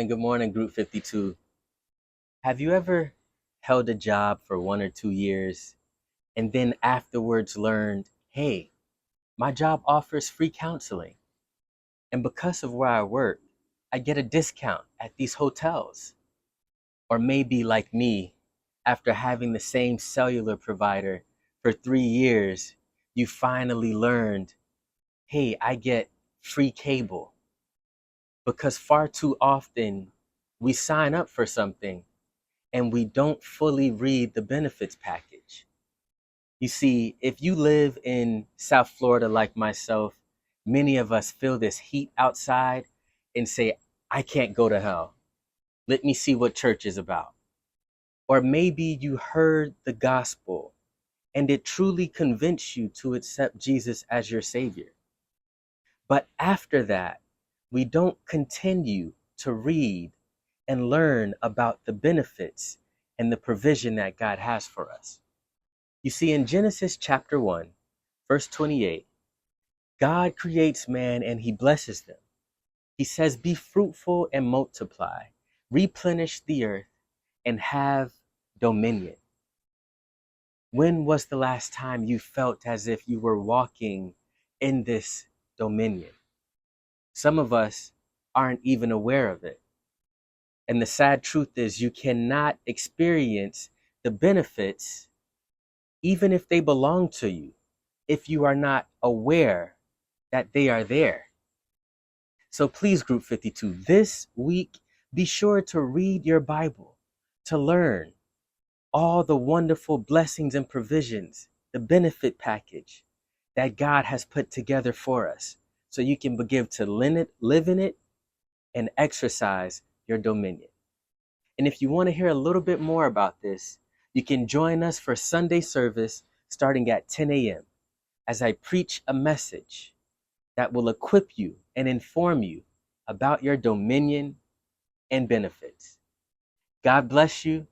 morning, Group 52. Have you ever held a job for 1 or 2 years and then afterwards learned, hey, my job offers free counseling, and because of where I work, I get a discount at these hotels? Or maybe like me, after having the same cellular provider for 3 years, you finally learned, hey, I get free cable. Because far too often we sign up for something and we don't fully read the benefits package. You see, if you live in South Florida like myself, many of us feel this heat outside and say, I can't go to hell. Let me see what church is about. Or maybe you heard the gospel and it truly convinced you to accept Jesus as your Savior. But after that, we don't continue to read and learn about the benefits and the provision that God has for us. You see, in Genesis chapter 1, verse 28, God creates man and he blesses them. He says, be fruitful and multiply, replenish the earth, and have dominion. When was the last time you felt as if you were walking in this dominion? Some of us aren't even aware of it. And the sad truth is you cannot experience the benefits, even if they belong to you, if you are not aware that they are there. So please, Group 52, this week, be sure to read your Bible, to learn all the wonderful blessings and provisions, the benefit package that God has put together for us, so you can begin to live in it and exercise your dominion. And if you want to hear a little bit more about this, you can join us for Sunday service starting at 10 a.m. as I preach a message that will equip you and inform you about your dominion and benefits. God bless you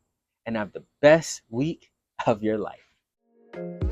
and have the best week of your life.